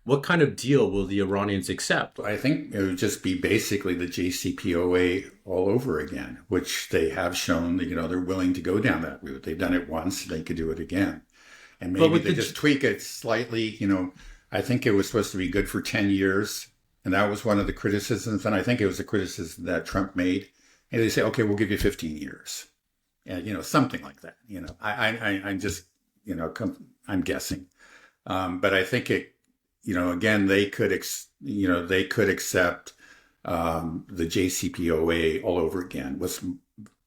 what kind of deal will the Iranians accept? I think it would just be basically the JCPOA all over again, which they have shown that, they're willing to go down that route. They've done it once, they could do it again. And But maybe with they just tweak it slightly. I think it was supposed to be good for 10 years. And that was one of the criticisms. And I think it was a criticism that Trump made. And they say, okay, we'll give you 15 years. And, something like that. I'm just, I'm guessing. But I think it, again, they could accept the JCPOA all over again with some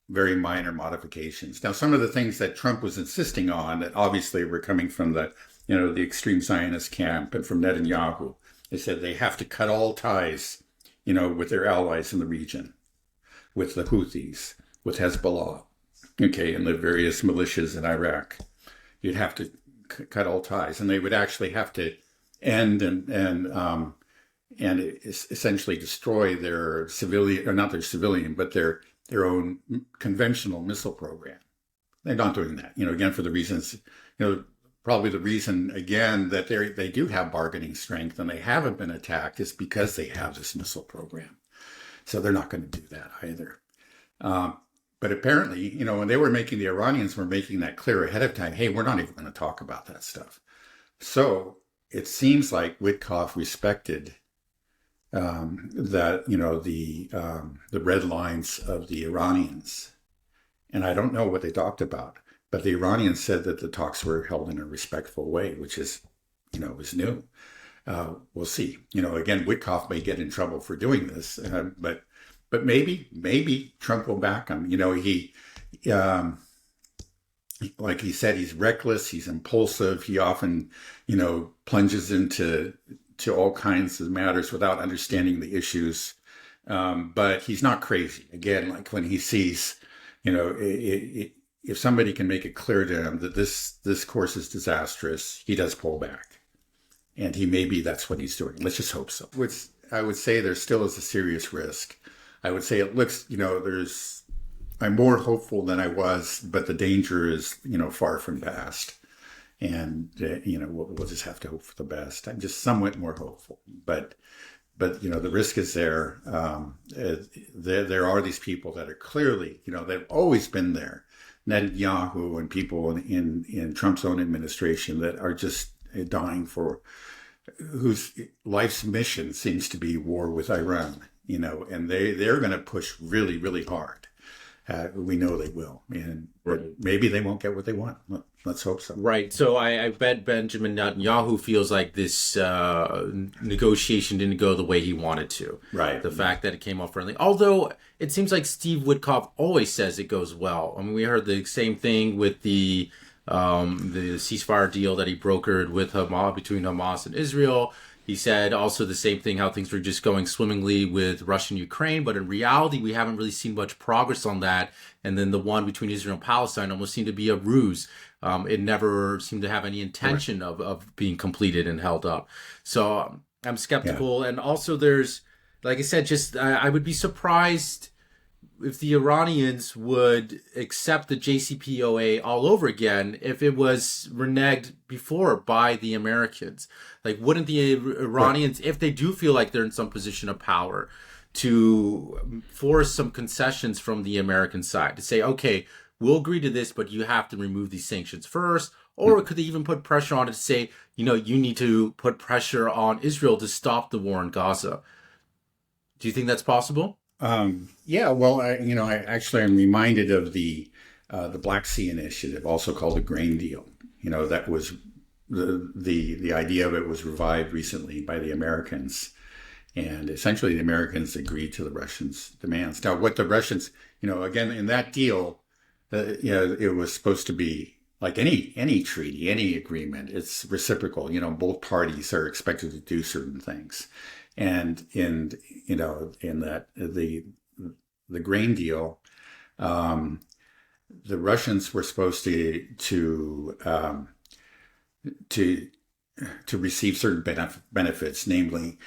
very minor modifications. Now, some of the things that Trump was insisting on that obviously were coming from the extreme Zionist camp and from Netanyahu, they said they have to cut all ties, with their allies in the region, with the Houthis, with Hezbollah, okay, and the various militias in Iraq. You'd have to cut all ties, and they would actually have to end and essentially destroy their civilian, or not their civilian, but their own conventional missile program. They're not doing that, again, for the reasons, probably the reason, again, that they do have bargaining strength and they haven't been attacked is because they have this missile program. So they're not going to do that either. But apparently, when the Iranians were making that clear ahead of time, hey, we're not even going to talk about that stuff. So it seems like Witkoff respected that, the red lines of the Iranians. And I don't know what they talked about, but the Iranians said that the talks were held in a respectful way, which is, was new. We'll see. Again, Witkoff may get in trouble for doing this, but maybe Trump will back him. He, like he said, he's reckless, he's impulsive, he often, plunges into all kinds of matters without understanding the issues. But he's not crazy. Again, like when he sees, if somebody can make it clear to him that this course is disastrous, he does pull back. And maybe that's what he's doing. Let's just hope so. I would say there still is a serious risk. I would say it looks, I'm more hopeful than I was, but the danger is, far from past. And, we'll just have to hope for the best. I'm just somewhat more hopeful, but the risk is there. There are these people that are clearly, they've always been there. Netanyahu and people in Trump's own administration that are just dying whose life's mission seems to be war with Iran, and they're going to push really, really hard. We know they will, and maybe they won't get what they want. Let's hope so. Right. So I bet Benjamin Netanyahu feels like this negotiation didn't go the way he wanted to. Right. The fact that it came off friendly. Although it seems like Steve Witkoff always says it goes well. I mean, we heard the same thing with the ceasefire deal that he brokered with Hamas, between Hamas and Israel. He said also the same thing, how things were just going swimmingly with Russia and Ukraine. But in reality, we haven't really seen much progress on that. And then the one between Israel and Palestine almost seemed to be a ruse. It never seemed to have any intention of being completed and held up. So I'm skeptical. Yeah. And also there's, like I said, I would be surprised if the Iranians would accept the JCPOA all over again if it was reneged before by the Americans. Like, wouldn't the Iranians, if they do feel like they're in some position of power, to force some concessions from the American side to say, okay, we'll agree to this, but you have to remove these sanctions first? Or could they even put pressure on it to say, you need to put pressure on Israel to stop the war in Gaza? Do you think that's possible? Yeah, well, I actually am reminded of the Black Sea Initiative, also called the Grain Deal. That was the idea of it was revived recently by the Americans, and essentially the Americans agreed to the Russians' demands. Now, what the Russians, again, in that deal, it was supposed to be like any treaty, any agreement. It's reciprocal. Both parties are expected to do certain things. And in that the grain deal, the Russians were supposed to receive certain benefits, namely,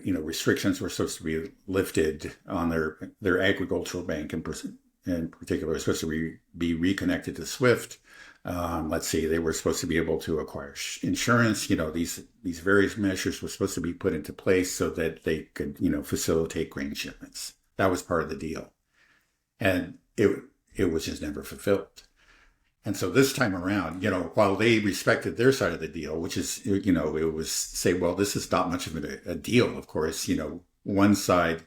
restrictions were supposed to be lifted on their agricultural bank in particular, was supposed to be reconnected to SWIFT. Let's see, they were supposed to be able to acquire insurance. These various measures were supposed to be put into place so that they could, facilitate grain shipments. That was part of the deal, and it was just never fulfilled. And so this time around, while they respected their side of the deal, which is, it was say, well, this is not much of a deal. Of course, one side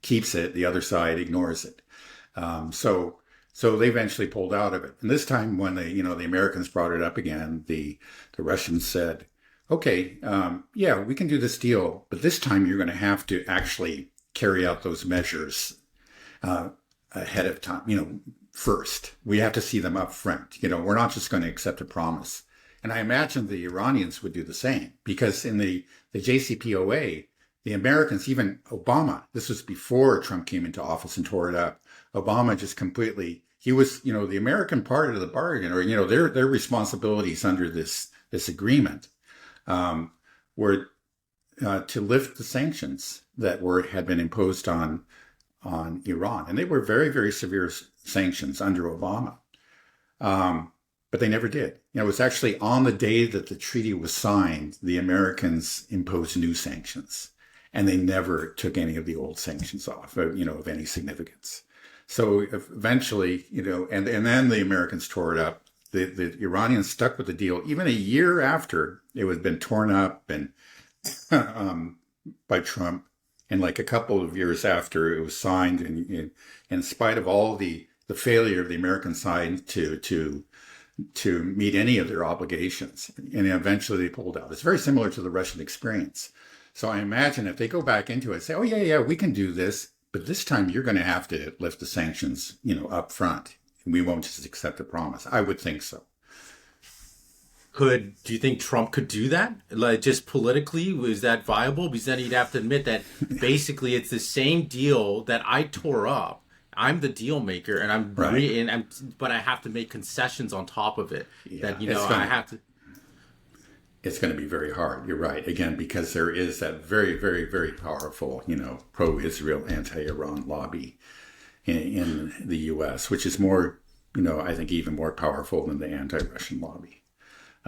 keeps it, the other side ignores it. So they eventually pulled out of it. And this time when the Americans brought it up again, the Russians said, okay, yeah, we can do this deal, but this time you're going to have to actually carry out those measures ahead of time, first. We have to see them up front. We're not just going to accept a promise. And I imagine the Iranians would do the same, because in the JCPOA, the Americans, even Obama, this was before Trump came into office and tore it up. Obama just completely, he was, the American part of the bargain, or, their responsibilities under this agreement were to lift the sanctions that had been imposed on Iran. And they were very, very severe sanctions under Obama. But they never did. It was actually on the day that the treaty was signed, the Americans imposed new sanctions. And they never took any of the old sanctions off, of any significance. So eventually, and then the Americans tore it up. The Iranians stuck with the deal even a year after it had been torn up and by Trump, and like a couple of years after it was signed, and in spite of all the failure of the American side to meet any of their obligations, and eventually they pulled out. It's very similar to the Russian experience. So I imagine if they go back into it, say, oh, yeah, we can do this, but this time you're going to have to lift the sanctions, up front. We won't just accept a promise. I would think so. Do you think Trump could do that? Like, just politically, is that viable? Because then he'd have to admit that basically it's the same deal that I tore up. I'm the deal maker, and but I have to make concessions on top of it. Yeah, that I have to. It's going to be very hard. You're right. Again, because there is that very, very, very powerful, pro-Israel, anti-Iran lobby in the U.S., which is more, I think even more powerful than the anti-Russian lobby.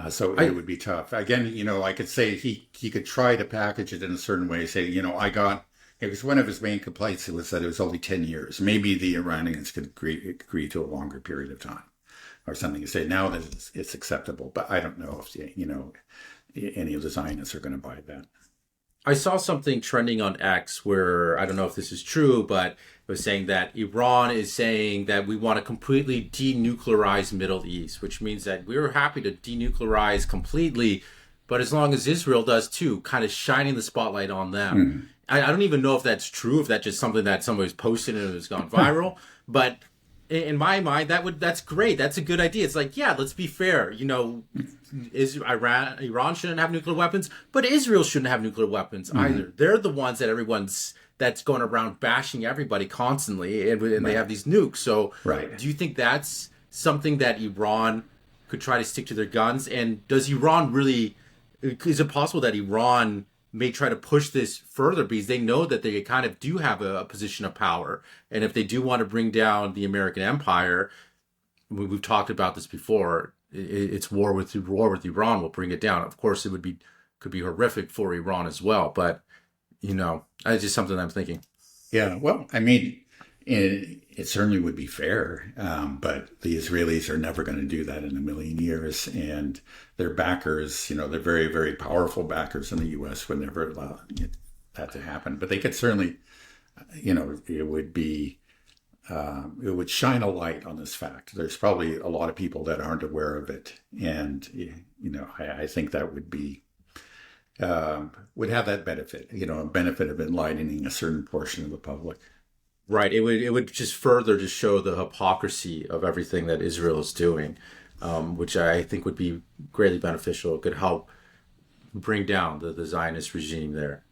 So it would be tough. Again, I could say he could try to package it in a certain way, say, it was one of his main complaints was that it was only 10 years. Maybe the Iranians could agree to a longer period of time or something. You say now that it's acceptable, but I don't know if, any of the Zionists are going to buy that. I saw something trending on X where, I don't know if this is true, but it was saying that Iran is saying that we want to completely denuclearize Middle East, which means that we're happy to denuclearize completely, but as long as Israel does too, kind of shining the spotlight on them. Mm. I don't even know if that's true, if that's just something that somebody's posted and it's gone viral, but in my mind, that's great. That's a good idea. It's like, yeah, let's be fair. Iran shouldn't have nuclear weapons, but Israel shouldn't have nuclear weapons either. They're the ones that that's going around bashing everybody constantly, and they have these nukes. So do you think that's something that Iran could try to stick to their guns? And is it possible that Iran may try to push this further because they know that they kind of do have a position of power, and if they do want to bring down the American empire, we've talked about this before, it's war with Iran will bring it down. Of course, it could be horrific for Iran as well, but it's just something I'm thinking. Yeah, well, I mean, it certainly would be fair, but the Israelis are never going to do that in a million years, and their backers, they're very, very powerful backers in the U.S. would never allow that to happen. But they could certainly, it would shine a light on this fact. There's probably a lot of people that aren't aware of it, and I think that would have that benefit, a benefit of enlightening a certain portion of the public. Right. It would just further just show the hypocrisy of everything that Israel is doing, which I think would be greatly beneficial. It could help bring down the Zionist regime there.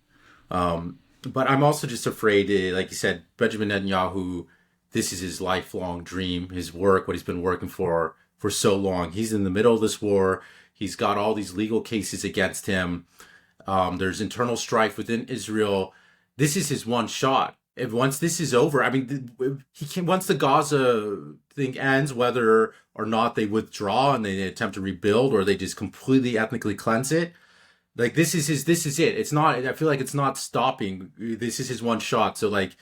But I'm also just afraid, like you said, Benjamin Netanyahu, this is his lifelong dream, his work, what he's been working for so long. He's in the middle of this war. He's got all these legal cases against him. There's internal strife within Israel. This is his one shot. if once this is over, I mean, he can once the Gaza thing ends, whether or not they withdraw and they attempt to rebuild, or they just completely ethnically cleanse it. Like this is it. It's not. I feel like it's not stopping. This is his one shot. So like,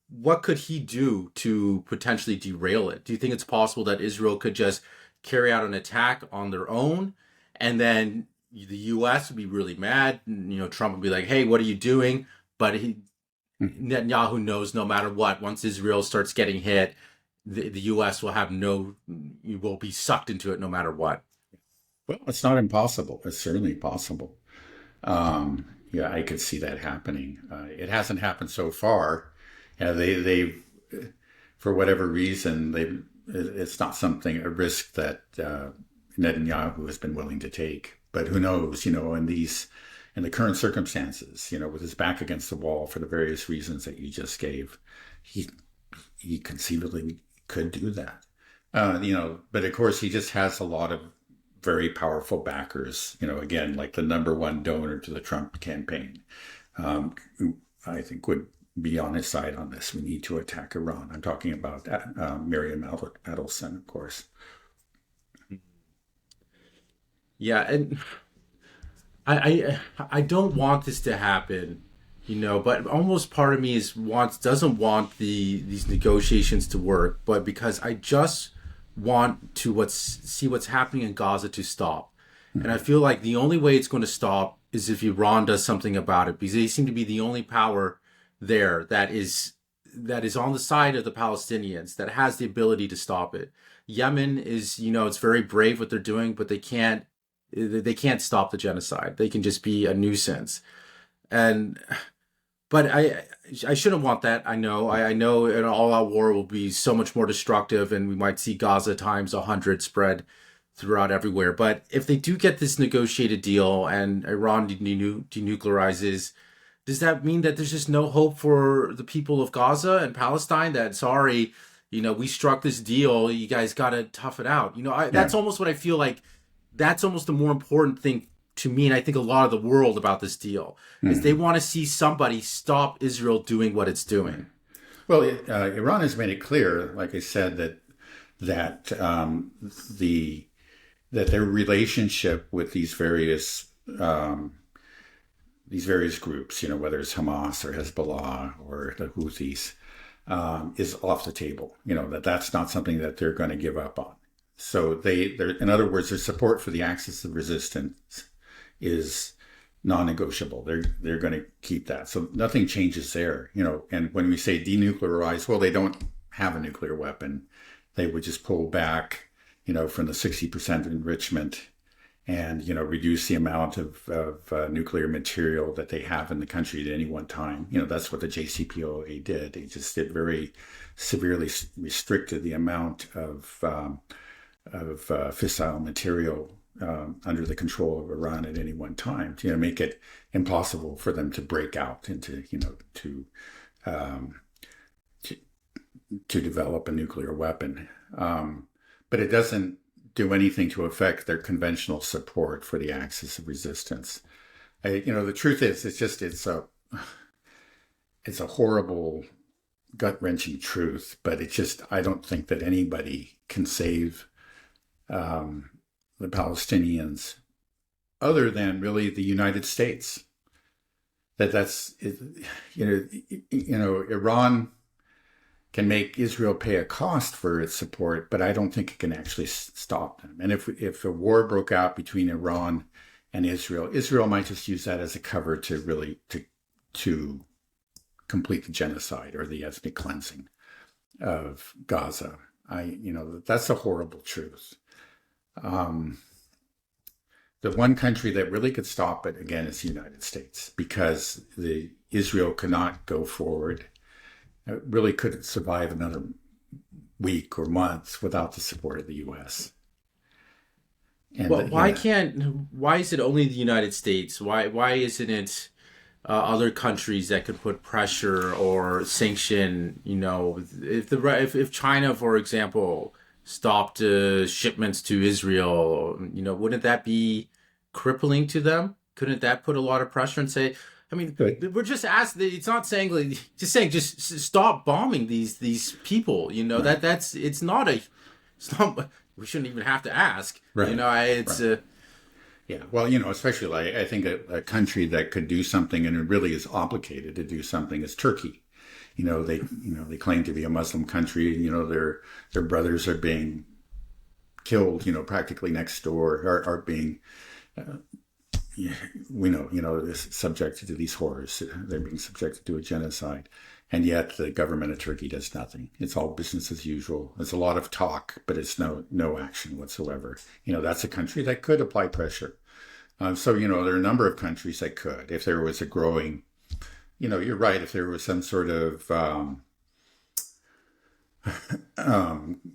what could he do to potentially derail it? Do you think it's possible that Israel could just carry out an attack on their own, and then the U.S. would be really mad? And, Trump would be like, "Hey, what are you doing?" But Netanyahu knows no matter what, once Israel starts getting hit, the U.S. will have no, you will be sucked into it no matter what. Well, it's not impossible. It's certainly possible. Yeah, I could see that happening. It hasn't happened so far. Yeah, they, for whatever reason, it's not a risk that Netanyahu has been willing to take. But who knows? In the current circumstances, with his back against the wall for the various reasons that you just gave, he conceivably could do that. But of course, he just has a lot of very powerful backers, again, like the number one donor to the Trump campaign, who I think would be on his side on this. We need to attack Iran. I'm talking about Miriam Adelson, of course. Yeah, and I don't want this to happen, but almost part of me doesn't want these negotiations to work, but because I just want to see what's happening in Gaza to stop. And I feel like the only way it's going to stop is if Iran does something about it, because they seem to be the only power there that is on the side of the Palestinians, that has the ability to stop it. Yemen is, it's very brave what they're doing, but they can't stop the genocide. They can just be a nuisance. But I shouldn't want that. I know an all-out war will be so much more destructive, and we might see Gaza times 100 spread throughout everywhere. But if they do get this negotiated deal and Iran denuclearizes, does that mean that there's just no hope for the people of Gaza and Palestine? That, sorry, we struck this deal, you guys got to tough it out. That's almost what I feel like. That's almost the more important thing to me, and I think a lot of the world, about this deal, is they want to see somebody stop Israel doing what it's doing. Well, Iran has made it clear, like I said, that their relationship with these various groups, whether it's Hamas or Hezbollah or the Houthis, is off the table. That's not something that they're going to give up on. So in other words, their support for the axis of resistance is non-negotiable. They're going to keep that. So nothing changes there, And when we say denuclearize, well, they don't have a nuclear weapon. They would just pull back, from the 60% enrichment and, reduce the amount of nuclear material that they have in the country at any one time. That's what the JCPOA did. They just very severely restricted the amount of fissile material under the control of Iran at any one time, to make it impossible for them to break out into, to develop a nuclear weapon. But it doesn't do anything to affect their conventional support for the axis of resistance. The truth is, it's a horrible, gut-wrenching truth, but I don't think that anybody can save the Palestinians, other than really the United States. Iran can make Israel pay a cost for its support, but I don't think it can actually stop them. And if a war broke out between Iran and Israel might just use that as a cover to really to complete the genocide or the ethnic cleansing of Gaza. That's a horrible truth. The one country that really could stop it, again, is the United States, because Israel cannot go forward. It really couldn't survive another week or month without the support of the U.S. And well, why is it only the United States? Why isn't it other countries that could put pressure or sanction? If China, for example, stopped shipments to Israel, wouldn't that be crippling to them? Couldn't that put a lot of pressure and say, I mean, Good. we're just asking. It's not saying like just stop bombing these people. You know Right. that's it's not a it's not. We shouldn't even have to ask. You Right. know, it's Right. Yeah. Well, especially like I think a country that could do something and it really is obligated to do something is Turkey. They claim to be a Muslim country. Their brothers are being killed. Practically next door are being. Yeah, subjected to these horrors. They're being subjected to a genocide. And yet the government of Turkey does nothing. It's all business as usual. There's a lot of talk, but it's no action whatsoever. That's a country that could apply pressure. So, there are a number of countries that could. If there was a growing, you're right, if there was some sort of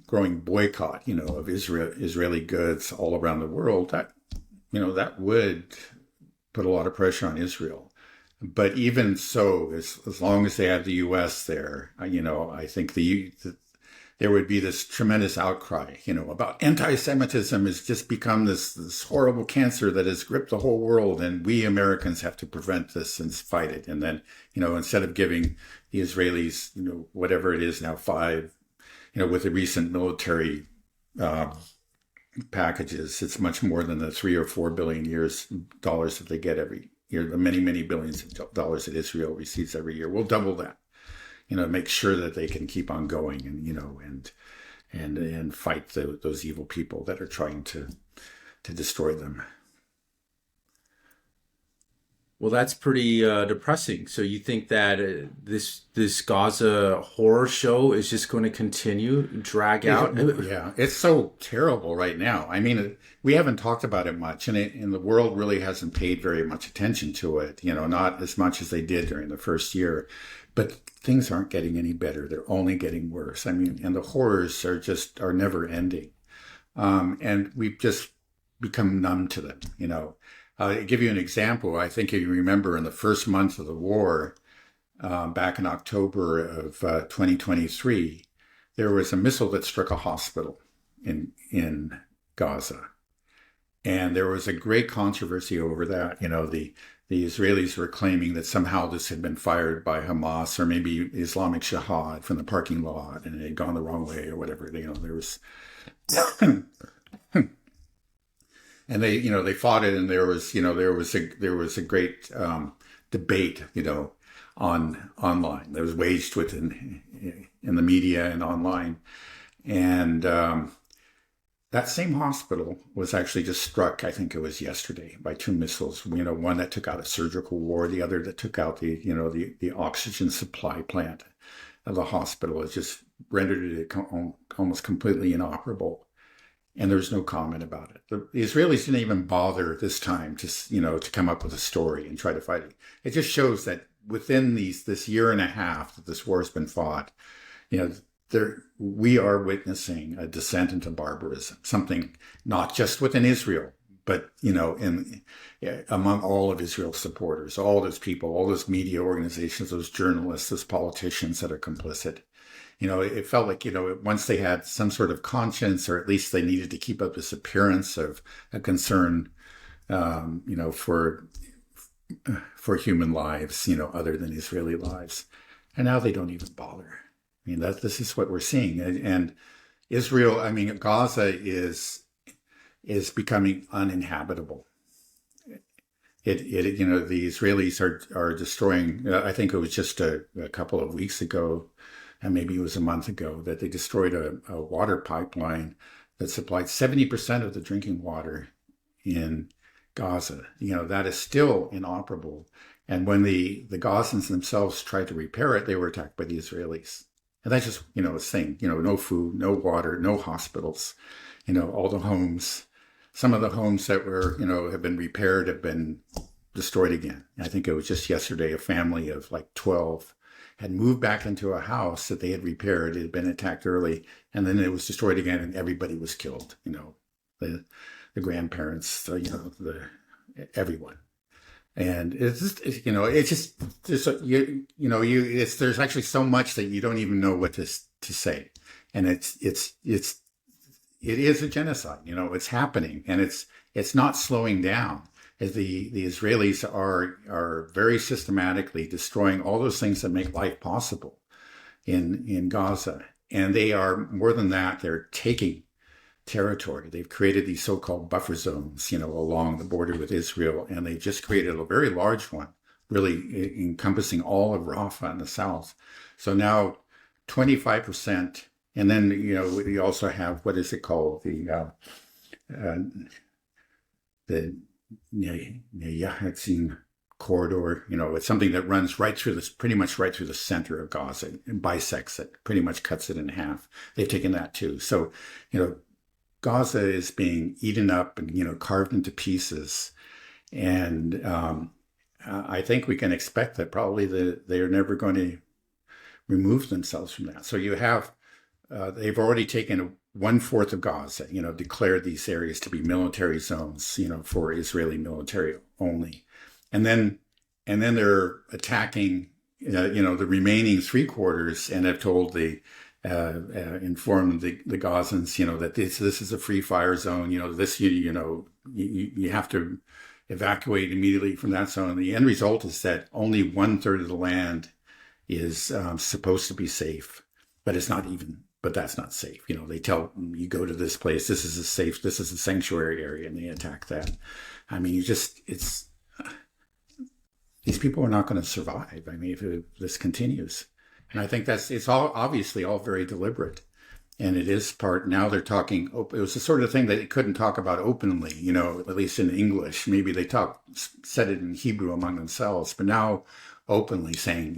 growing boycott, of Israeli goods all around the world, that would put a lot of pressure on Israel. But even so, as long as they have the U.S. there, I think there would be this tremendous outcry, about anti-Semitism has just become this horrible cancer that has gripped the whole world, and we Americans have to prevent this and fight it. And then, instead of giving the Israelis, whatever it is now, five, with the recent military packages, it's much more than the $3 or $4 billion that they get every year, the many billions of dollars that Israel receives every year. We'll double that, make sure that they can keep on going and fight those evil people that are trying to destroy them. well, that's pretty depressing. So you think that this Gaza horror show is just going to continue, drag out? Yeah, it's so terrible right now. I mean, we haven't talked about it much, and the world really hasn't paid very much attention to it. Not as much as they did during the first year. But things aren't getting any better; they're only getting worse. I mean, and the horrors are never ending, and we've just become numb to them. I'll give you an example. I think if you remember in the first month of the war, back in October of 2023, there was a missile that struck a hospital in Gaza. And there was a great controversy over that. The Israelis were claiming that somehow this had been fired by Hamas or maybe Islamic Jihad from the parking lot and it had gone the wrong way or whatever. There was, and they fought it, and there was a great debate, online that was waged in the media and online, and that same hospital was actually just struck, I think it was yesterday, by two missiles. One that took out a surgical ward, the other that took out the oxygen supply plant of the hospital. It just rendered it almost completely inoperable. And there's no comment about it. The Israelis didn't even bother this time to come up with a story and try to fight it. It just shows that within this year and a half that this war has been fought, we are witnessing a descent into barbarism, something not just within Israel, but, among all of Israel's supporters, all those people, all those media organizations, those journalists, those politicians that are complicit. It felt like, once they had some sort of conscience, or at least they needed to keep up this appearance of a concern, for human lives, other than Israeli lives. And now they don't even bother. I mean, this is what we're seeing. And Israel, Gaza is becoming uninhabitable. The Israelis are destroying, I think it was just a couple of weeks ago, and maybe it was a month ago, that they destroyed a water pipeline that supplied 70% of the drinking water in Gaza. That is still inoperable. And when the Gazans themselves tried to repair it, they were attacked by the Israelis. And that's just, a thing, no food, no water, no hospitals, all the homes. Some of the homes that were, have been repaired have been destroyed again. I think it was just yesterday, a family of like 12 had moved back into a house that they had repaired. It had been attacked early, and then it was destroyed again, and everybody was killed. The grandparents, everyone. And it's just there's actually so much that you don't even know what to say, and it is a genocide. It's happening, and it's not slowing down. is the Israelis are very systematically destroying all those things that make life possible in Gaza. And they are more than that, they're taking territory. They've created these so-called buffer zones, along the border with Israel, and they just created a very large one, really encompassing all of Rafah in the south. So now 25%, and then we also have, what is it called, the Yahatzin corridor. It's something that runs right through this, pretty much right through the center of Gaza, and bisects it, pretty much cuts it in half. They've taken that too. So, Gaza is being eaten up and carved into pieces, and I think we can expect that probably they are never going to remove themselves from that. So you have they've already taken 1/4 of Gaza, declared these areas to be military zones, for Israeli military only, and then they're attacking the remaining 3/4, and have told informed the Gazans, that this is a free fire zone. You have to evacuate immediately from that zone. And the end result is that only 1/3 of the land is supposed to be safe, but it's not even. But that's not safe. They tell them, you go to this place. This is a sanctuary area, and they attack that. I mean, these people are not going to survive. I mean, if this continues. And I think it's all obviously all very deliberate. And it is now they're talking, it was the sort of thing that they couldn't talk about openly, at least in English. Maybe they said it in Hebrew among themselves, but now openly saying,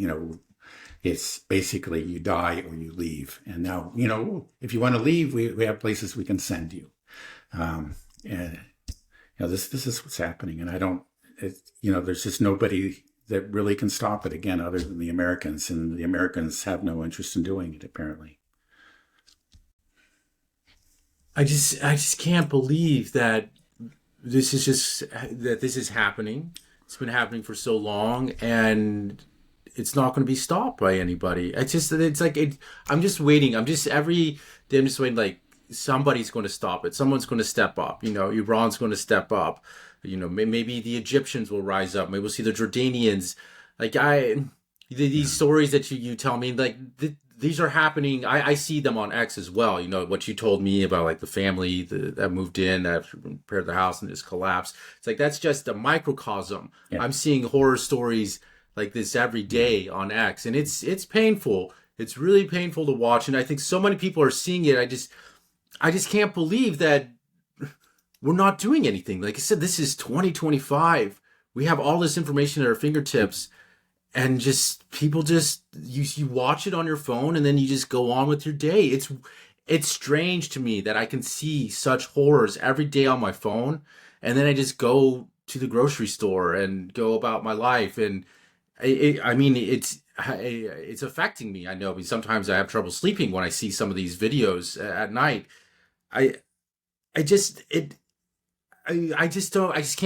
it's basically you die or you leave. And now, if you want to leave, we have places we can send you. And, this is what's happening. And there's just nobody that really can stop it again, other than the Americans, and the Americans have no interest in doing it, apparently. I just can't believe that this is happening. It's been happening for so long, and it's not going to be stopped by anybody. I'm just waiting. Every day I'm just waiting, like, somebody's going to stop it. Someone's going to step up. Iran's going to step up. Maybe the Egyptians will rise up. Maybe we'll see the Jordanians. These stories that you tell me, like, these are happening. I see them on X as well. What you told me about, like, the family that moved in, that repaired their house and just collapsed. It's like, that's just a microcosm. Yeah. I'm seeing horror stories like this every day on X, and it's painful. It's really painful to watch, and I think so many people are seeing it. I just can't believe that we're not doing anything. Like I said, this is 2025. We have all this information at our fingertips, and people you watch it on your phone, and then you just go on with your day. It's strange to me that I can see such horrors every day on my phone, and then I just go to the grocery store and go about my life. And it's affecting me. I know, because sometimes I have trouble sleeping when I see some of these videos at night. I just can't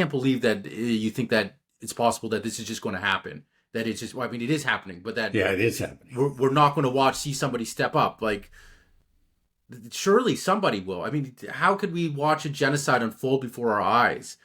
believe that you think that it's possible that this is just going to happen. That it's just, it is happening, but that, yeah, it is happening. We're not going to see somebody step up. Like, surely somebody will. I mean, how could we watch a genocide unfold before our eyes?